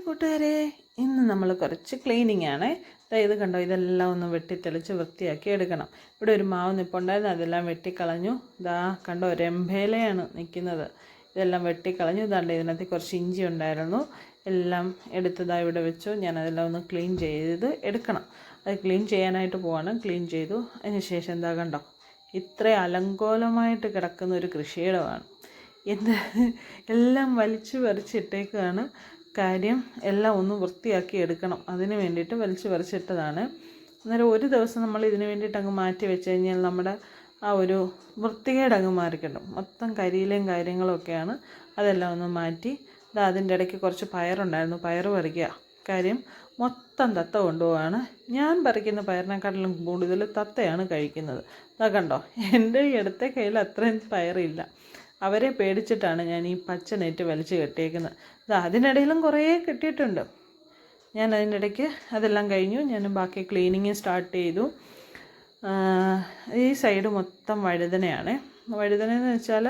കൂട്ടുകാരെ, ഇന്ന് നമ്മൾ കുറച്ച് ക്ലീനിങ് ആണ്. ഇത് കണ്ടോ, ഇതെല്ലാം ഒന്ന് വെട്ടിത്തെളിച്ച് വൃത്തിയാക്കി എടുക്കണം. ഇവിടെ ഒരു മാവ് നിൽപ്പുണ്ടായിരുന്നു, അതെല്ലാം വെട്ടിക്കളഞ്ഞു. ഇതാ കണ്ടോ, രംഭയിലയാണ് നിൽക്കുന്നത്. ഇതെല്ലാം വെട്ടിക്കളഞ്ഞു. ഇതാണ്ട് ഇതിനകത്ത് കുറച്ച് ഇഞ്ചി ഉണ്ടായിരുന്നു, എല്ലാം എടുത്തതായി ഇവിടെ വെച്ചു. ഞാനതെല്ലാം ഒന്ന് ക്ലീൻ ചെയ്ത് എടുക്കണം. അത് ക്ലീൻ ചെയ്യാനായിട്ട് പോവാണ്. ക്ലീൻ ചെയ്തു. അതിന് ശേഷം എന്താ കണ്ടോ, ഇത്ര അലങ്കോലമായിട്ട് കിടക്കുന്ന ഒരു കൃഷിയിടമാണ്. എന്ത് എല്ലാം വലിച്ചു പറിച്ചിട്ടേക്കാണ്. കാര്യം എല്ലാം ഒന്ന് വൃത്തിയാക്കി എടുക്കണം. അതിന് വേണ്ടിയിട്ട് വലിച്ചു പറിച്ചിട്ടതാണ്. അന്നേരം ഒരു ദിവസം നമ്മൾ ഇതിന് വേണ്ടിയിട്ട് അങ്ങ് മാറ്റി വെച്ച് കഴിഞ്ഞാൽ നമ്മുടെ ആ ഒരു വൃത്തികേട് അങ്ങ് മാറിക്കിട്ടും. മൊത്തം കരിയിലെയും കാര്യങ്ങളൊക്കെയാണ്. അതെല്ലാം ഒന്ന് മാറ്റി. അതിൻ്റെ ഇടയ്ക്ക് കുറച്ച് പയറുണ്ടായിരുന്നു, പയർ പറിക്കുക. കാര്യം മൊത്തം തത്ത കൊണ്ടുപോവാണ്. ഞാൻ പറിക്കുന്ന പയറിനെക്കാട്ടിലും കൂടുതൽ തത്തയാണ് കഴിക്കുന്നത്. അതാ കണ്ടോ, എൻ്റെ ഈ ഇടത്തെ കയ്യിൽ അത്രയും പയറില്ല. അവരെ പേടിച്ചിട്ടാണ് ഞാൻ ഈ പച്ച നെറ്റ് വലിച്ചു കെട്ടിയേക്കുന്നത്. അതിനിടയിലും കുറേ കിട്ടിയിട്ടുണ്ട്. ഞാൻ അതിൻ്റെ ഇടയ്ക്ക് അതെല്ലാം കഴിഞ്ഞു. ഞാൻ ബാക്കി ക്ലീനിങ് സ്റ്റാർട്ട് ചെയ്തു. ഈ സൈഡ് മൊത്തം വഴുതനയാണ്. വഴുതനയെന്ന് വെച്ചാൽ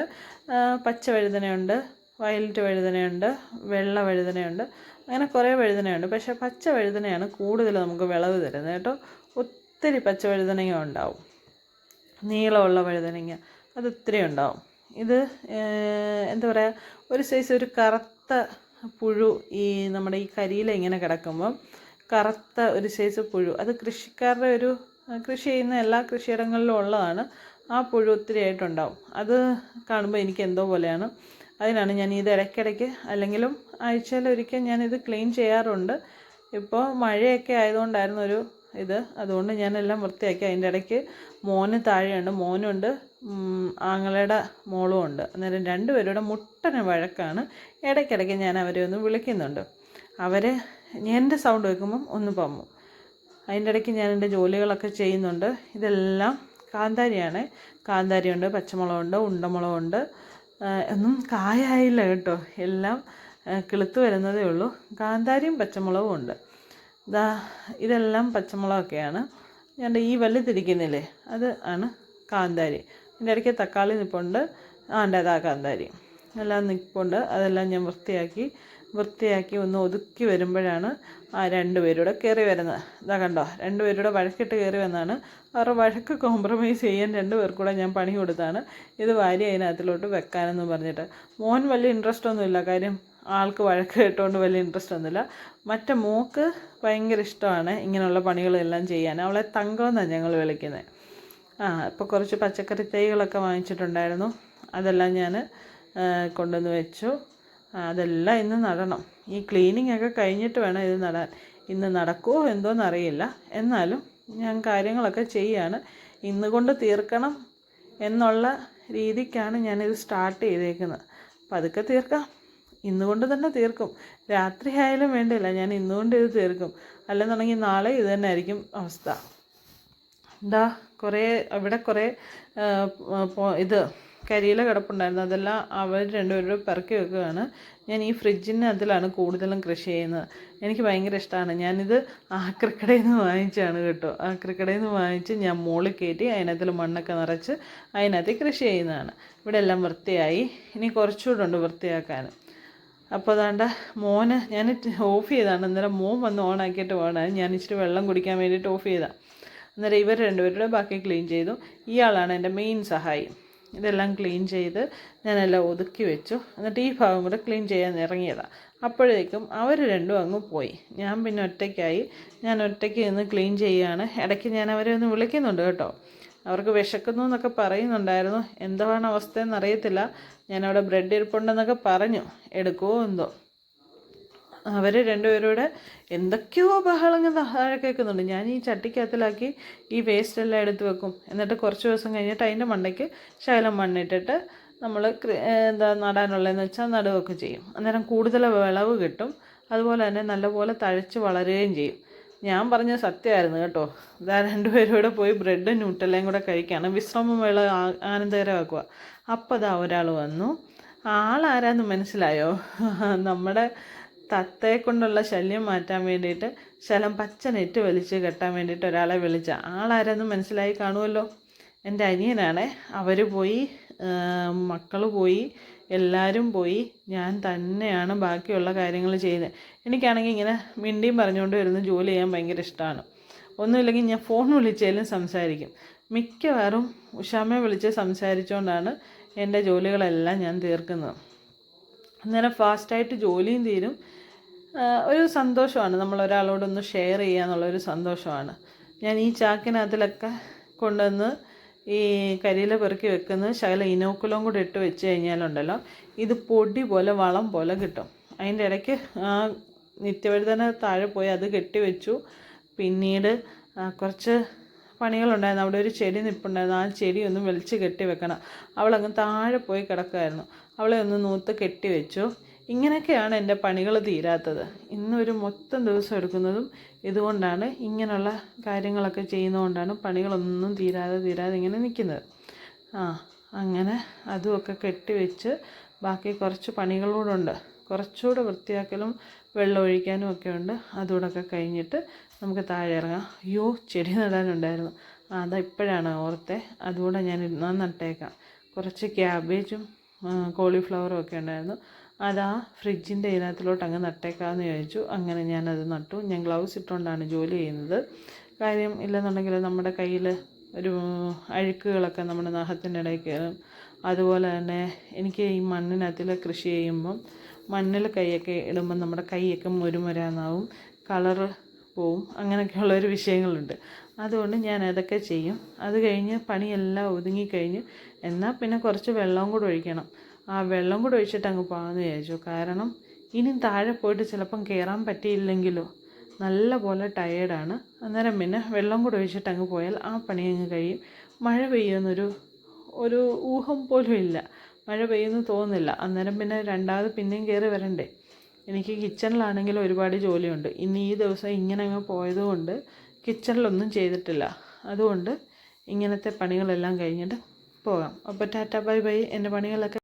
പച്ച വഴുതനയുണ്ട്, വയലറ്റ് വഴുതനയുണ്ട്, വെള്ള വഴുതനയുണ്ട്, അങ്ങനെ കുറേ വഴുതനയുണ്ട്. പക്ഷേ പച്ച വഴുതനയാണ് കൂടുതൽ നമുക്ക് വിളവ് തരുന്നത് കേട്ടോ. ഒത്തിരി പച്ച വഴുതനങ്ങ ഉണ്ടാവും, നീളമുള്ള വഴുതനങ്ങ അത് ഒത്തിരി ഉണ്ടാവും. ഇത് എന്താ പറയുക, ഒരു സൈസ് ഒരു കറുത്ത പുഴു ഈ നമ്മുടെ ഈ കരിയില ഇങ്ങനെ കിടക്കുമ്പം കറുത്ത ഒരു സൈസ് പുഴു, അത് കൃഷിക്കാരുടെ ഒരു കൃഷി ചെയ്യുന്ന എല്ലാ കൃഷിയിടങ്ങളിലും ഉള്ളതാണ്. ആ പുഴു ഒത്തിരി ആയിട്ടുണ്ടാവും. അത് കാണുമ്പോൾ എനിക്ക് എന്തോ പോലെയാണ്. അതിനാണ് ഞാൻ ഇത് ഇടയ്ക്കിടയ്ക്ക് അല്ലെങ്കിലും ആഴ്ചയിലൊരിക്കൽ ഞാനിത് ക്ലീൻ ചെയ്യാറുണ്ട്. ഇപ്പോൾ മഴയൊക്കെ ആയതുകൊണ്ടായിരുന്നു ഒരു ഇത്, അതുകൊണ്ട് ഞാനെല്ലാം വൃത്തിയാക്കി. അതിൻ്റെ ഇടയ്ക്ക് മോന് താഴെയുണ്ട്, മോനുണ്ട്, ആങ്ങളയുടെ മോളും ഉണ്ട്. അന്നേരം രണ്ടുപേരുടെ മുട്ടന് വഴക്കാണ്. ഇടയ്ക്കിടയ്ക്ക് ഞാൻ അവരെ ഒന്ന് വിളിക്കുന്നുണ്ട്. അവർ എൻ്റെ സൗണ്ട് കേൾക്കുമ്പം ഒന്ന് പമ്മും. അതിൻ്റെ ഇടയ്ക്ക് ഞാൻ എൻ്റെ ജോലികളൊക്കെ ചെയ്യുന്നുണ്ട്. ഇതെല്ലാം കാന്താരിയാണ്. കാന്താരിയുണ്ട്, പച്ചമുളകുണ്ട്, ഉണ്ടമുളകുണ്ട്. ഒന്നും കായായില്ല കേട്ടോ, എല്ലാം കിളുത്ത് വരുന്നതേ ഉള്ളൂ. കാന്താരിയും പച്ചമുളകും ഉണ്ട്. ഇതെല്ലാം പച്ചമുളകൊക്കെയാണ്. ഞാൻ ഈ വലുതിരിക്കുന്നില്ലേ, അത് ആണ് കാന്താരി. ഇതിൻ്റെ ഇടയ്ക്ക് തക്കാളി നിൽപ്പുണ്ട്. അതാ കാന്താരി എല്ലാം നിൽപ്പുണ്ട്. അതെല്ലാം ഞാൻ വൃത്തിയാക്കി ഒന്ന് ഒതുക്കി വരുമ്പോഴാണ് ആ രണ്ടുപേരൂടെ കയറി വരുന്നത്. ഇതാ കണ്ടോ, രണ്ടുപേരൂടെ വഴക്കിട്ട് കയറി വന്നതാണ്. അവരുടെ വഴക്ക് കോംപ്രമൈസ് ചെയ്യാൻ രണ്ടുപേർക്കൂടെ ഞാൻ പണി കൊടുത്താണ് ഇത് വാരി അതിനകത്തിലോട്ട് വെക്കാനെന്ന് പറഞ്ഞിട്ട്. മോൻ വലിയ ഇൻട്രസ്റ്റ് ഒന്നുമില്ല, കാര്യം ആൾക്ക് വഴക്ക് കേട്ടുകൊണ്ട് വലിയ ഇൻട്രസ്റ്റ് ഒന്നുമില്ല. മറ്റേ മോക്ക് ഭയങ്കര ഇഷ്ടമാണ് ഇങ്ങനെയുള്ള പണികളെല്ലാം ചെയ്യാൻ. അവളെ തങ്കമെന്നാണ് ഞങ്ങൾ വിളിക്കുന്നത്. ഇപ്പോൾ കുറച്ച് പച്ചക്കറി തൈകളൊക്കെ വാങ്ങിച്ചിട്ടുണ്ടായിരുന്നു, അതെല്ലാം ഞാൻ കൊണ്ടുവന്ന് വെച്ചു. അതെല്ലാം ഇന്ന് നടണം. ഈ ക്ലീനിങ് ഒക്കെ കഴിഞ്ഞിട്ട് വേണം ഇത് നടാൻ. ഇന്ന് നടക്കുമോ എന്തോന്നറിയില്ല, എന്നാലും ഞാൻ കാര്യങ്ങളൊക്കെ ചെയ്യാണ്. ഇന്ന് കൊണ്ട് തീർക്കണം എന്നുള്ള രീതിക്കാണ് ഞാനിത് സ്റ്റാർട്ട് ചെയ്തേക്കുന്നത്. പതുക്കെ തീർക്കാം, ഇന്നുകൊണ്ട് തന്നെ തീർക്കും. രാത്രി ആയാലും വേണ്ടില്ല, ഞാൻ ഇന്നുകൊണ്ട് ഇത് തീർക്കും. അല്ലെന്നുണ്ടെങ്കിൽ നാളെ ഇത് തന്നെ ആയിരിക്കും അവസ്ഥ. ഇവിടെ കുറേ ഇത് കരിയില കിടപ്പുണ്ടായിരുന്നു, അതെല്ലാം അവർ രണ്ടുപേരും പെറുക്കി വെക്കുകയാണ്. ഞാൻ ഈ ഫ്രിഡ്ജിന് അതിലാണ് കൂടുതലും കൃഷി ചെയ്യുന്നത്. എനിക്ക് ഭയങ്കര ഇഷ്ടമാണ്. ഞാനിത് ആക്രിക്കടയിൽ നിന്ന് വാങ്ങിച്ചാണ് കേട്ടോ. ആക്രിക്കടയിൽ നിന്ന് വാങ്ങിച്ച് ഞാൻ മുകളിൽ കയറ്റി അതിനകത്തിൽ മണ്ണൊക്കെ നിറച്ച് അതിനകത്ത് കൃഷി ചെയ്യുന്നതാണ്. ഇവിടെ എല്ലാം വൃത്തിയായി. ഇനി കുറച്ചുകൂടെ ഉണ്ട് വൃത്തിയാക്കാൻ. അപ്പോൾ അതാണ്ട് മോന് ഞാൻ ഓഫ് ചെയ്താണ്. അന്നേരം മോൻ വന്ന് ഓണാക്കിയിട്ട് പോകണം. ഞാൻ ഇച്ചിരി വെള്ളം കുടിക്കാൻ വേണ്ടിയിട്ട് ഓഫ് ചെയ്താണ്. അന്നേരം ഇവർ രണ്ടുപേരുടെ ബാക്കി ക്ലീൻ ചെയ്തു. ഇയാളാണ് എൻ്റെ മെയിൻ സഹായി. ഇതെല്ലാം ക്ലീൻ ചെയ്ത് ഞാനെല്ലാം ഒതുക്കി വെച്ചു. എന്നിട്ട് ഈ ഭാഗം കൂടെ ക്ലീൻ ചെയ്യാൻ ഇറങ്ങിയതാണ്. അപ്പോഴേക്കും അവർ രണ്ടും അങ്ങ് പോയി. ഞാൻ പിന്നെ ഒറ്റയ്ക്കായി. ഞാൻ ഒറ്റയ്ക്ക് നിന്ന് ക്ലീൻ ചെയ്യുകയാണ്. ഇടയ്ക്ക് ഞാൻ അവരെ ഒന്ന് വിളിക്കുന്നുണ്ട് കേട്ടോ. അവർക്ക് വിശക്കുന്നു എന്നൊക്കെ പറയുന്നുണ്ടായിരുന്നു. എന്താണ് അവസ്ഥയെന്ന് അറിയത്തില്ല. ഞാനവിടെ ബ്രെഡ് ഇരിപ്പുണ്ടെന്നൊക്കെ പറഞ്ഞു, എടുക്കുമോ എന്തോ. അവർ രണ്ടുപേരൂടെ എന്തൊക്കെയോ ബഹളങ്ങൾ താഴെ കേൾക്കുന്നുണ്ട്. ഞാൻ ഈ ചട്ടിക്കകത്തിലാക്കി ഈ വേസ്റ്റ് എല്ലാം എടുത്ത് വെക്കും. എന്നിട്ട് കുറച്ച് ദിവസം കഴിഞ്ഞിട്ട് അതിൻ്റെ മണ്ടയ്ക്ക് ശകലം മണ്ണിട്ടിട്ട് നമ്മൾ നടാനുള്ളതെന്ന് വെച്ചാൽ നടുകയൊക്കെ ചെയ്യും. അന്നേരം കൂടുതൽ വിളവ് കിട്ടും. അതുപോലെ തന്നെ നല്ലപോലെ തഴച്ച് വളരുകയും ചെയ്യും. ഞാൻ പറഞ്ഞ സത്യമായിരുന്നു കേട്ടോ. രണ്ടുപേരൂടെ പോയി ബ്രെഡ് ന്യൂട്ടെല്ലാം കൂടെ കഴിക്കുകയാണ്. വിശ്രമം വേള ആനന്ദകരമാക്കുക. അപ്പോൾ ഒരാൾ വന്നു. ആളാരാന്ന് മനസ്സിലായോ? നമ്മുടെ തത്തയെ കൊണ്ടുള്ള ശല്യം മാറ്റാൻ വേണ്ടിയിട്ട് ശകലം പച്ച നെറ്റ് വലിച്ച് കെട്ടാൻ വേണ്ടിയിട്ട് ഒരാളെ വിളിച്ച ആളാരെന്ന് മനസ്സിലായി കാണുമല്ലോ. എൻ്റെ അനിയനാണേ. അവർ പോയി, മക്കൾ പോയി, എല്ലാവരും പോയി ഞാൻ തന്നെയാണ് ബാക്കിയുള്ള കാര്യങ്ങൾ ചെയ്യുന്നത്. എനിക്കാണെങ്കിൽ ഇങ്ങനെ മിണ്ടിയും പറഞ്ഞുകൊണ്ട് വരുന്ന ജോലി ചെയ്യാൻ ഭയങ്കര ഇഷ്ടമാണ്. ഒന്നുമില്ലെങ്കിൽ ഞാൻ ഫോൺ വിളിച്ചാലും സംസാരിക്കും. മിക്കവാറും ഉഷാമ്മയെ വിളിച്ച് സംസാരിച്ചുകൊണ്ടാണ് എൻ്റെ ജോലികളെല്ലാം ഞാൻ തീർക്കുന്നത്. അന്നേരം ഫാസ്റ്റായിട്ട് ജോലിയും തീരും. ഒരു സന്തോഷമാണ് നമ്മളൊരാളോടൊന്ന് ഷെയർ ചെയ്യുക എന്നുള്ളൊരു സന്തോഷമാണ്. ഞാൻ ഈ ചാക്കിനകത്തിലൊക്കെ കൊണ്ടുവന്ന് ഈ കരിയില പെറുക്കി വെക്കുന്നത് ശകലം ഇനോക്കുലവും കൂടെ ഇട്ട് വെച്ച് കഴിഞ്ഞാലുണ്ടല്ലോ ഇത് പൊടി പോലെ വളം പോലെ കിട്ടും. അതിൻ്റെ ഇടയ്ക്ക് നിത്യവഴുതന താഴെ പോയി അത് കെട്ടി വെച്ചു. പിന്നീട് കുറച്ച് പണികളുണ്ടായിരുന്നു. അവിടെ ഒരു ചെടി നിൽപ്പുണ്ടായിരുന്നു. ആ ചെടി ഒന്ന് വലിച്ച് കെട്ടി വെക്കണം. അവളങ്ങ് താഴെ പോയി കിടക്കുമായിരുന്നു. അവളെ ഒന്ന് നൂത്ത് കെട്ടി വെച്ചു. ഇങ്ങനെയൊക്കെയാണ് എൻ്റെ പണികൾ തീരാത്തത്. ഇന്നൊരു മൊത്തം ദിവസം എടുക്കുന്നതും ഇതുകൊണ്ടാണ്. ഇങ്ങനെയുള്ള കാര്യങ്ങളൊക്കെ ചെയ്യുന്നതുകൊണ്ടാണ് പണികളൊന്നും തീരാതെ ഇങ്ങനെ നിൽക്കുന്നത്. അങ്ങനെ അതുമൊക്കെ കെട്ടി വെച്ച് ബാക്കി കുറച്ച് പണികളൂടെ ഉണ്ട്. കുറച്ചുകൂടെ വൃത്തിയാക്കലും വെള്ളം ഒഴിക്കാനും ഒക്കെ ഉണ്ട്. അതുകൂടെയൊക്കെ കഴിഞ്ഞിട്ട് നമുക്ക് താഴെ ഇറങ്ങാം. അയ്യോ, ചെടി നടാനുണ്ടായിരുന്നു. അതാ ഇപ്പോഴാണ് ഓർത്തേ. അതുകൂടെ ഞാൻ നട്ടേക്കാം. കുറച്ച് ക്യാബേജും കോളിഫ്ലവറും ഒക്കെ ഉണ്ടായിരുന്നു. അതാ ഫ്രിഡ്ജിൻ്റെ ഇതിനകത്തിലോട്ട് അങ്ങ് നട്ടേക്കാമെന്ന് ചോദിച്ചു. അങ്ങനെ ഞാനത് നട്ടു. ഞാൻ ഗ്ലൗസ് ഇട്ടുകൊണ്ടാണ് ജോലി ചെയ്യുന്നത്. കാര്യം ഇല്ലെന്നുണ്ടെങ്കിൽ നമ്മുടെ കയ്യിൽ ഒരു അഴുക്കുകളൊക്കെ നമ്മുടെ നഖത്തിൻ്റെ ഇടയിൽ കയറും. അതുപോലെ തന്നെ എനിക്ക് ഈ മണ്ണിനകത്തിൽ കൃഷി ചെയ്യുമ്പം മണ്ണിൽ കൈയൊക്കെ ഇടുമ്പം നമ്മുടെ കൈയൊക്കെ മുരുമുരാന്നാവും, കളറ് പോവും. അങ്ങനെയൊക്കെയുള്ളൊരു വിഷയങ്ങളുണ്ട്. അതുകൊണ്ട് ഞാൻ അതൊക്കെ ചെയ്യും. അത് കഴിഞ്ഞ് പണിയെല്ലാം ഒതുങ്ങിക്കഴിഞ്ഞ് എന്നാൽ പിന്നെ കുറച്ച് വെള്ളവും കൂടെ ഒഴിക്കണം. ആ വെള്ളം കൂടെ ഒഴിച്ചിട്ട് അങ്ങ് പോകാമെന്ന് വിചാരിച്ചു. കാരണം ഇനി താഴെ പോയിട്ട് ചിലപ്പം കയറാൻ പറ്റിയില്ലെങ്കിലോ, നല്ല പോലെ ടയേർഡാണ്. അന്നേരം പിന്നെ വെള്ളം കൂടെ ഒഴിച്ചിട്ട് അങ്ങ് പോയാൽ ആ പണി അങ്ങ് കഴിയും. മഴ പെയ്യുമെന്നൊരു ഊഹം പോലും ഇല്ല. മഴ പെയ്യുമെന്ന് തോന്നുന്നില്ല. അന്നേരം പിന്നെ രണ്ടാമത് പിന്നെയും കയറി വരണ്ടേ. എനിക്ക് കിച്ചണിലാണെങ്കിലും ഒരുപാട് ജോലിയുണ്ട്. ഇനി ഈ ദിവസം ഇങ്ങനെ അങ്ങ് പോയതുകൊണ്ട് കിച്ചണിലൊന്നും ചെയ്തിട്ടില്ല. അതുകൊണ്ട് ഇങ്ങനത്തെ പണികളെല്ലാം കഴിഞ്ഞിട്ട് പോകാം. അപ്പോൾ ടാറ്റ ബൈ ബൈ. എൻ്റെ പണികളൊക്കെ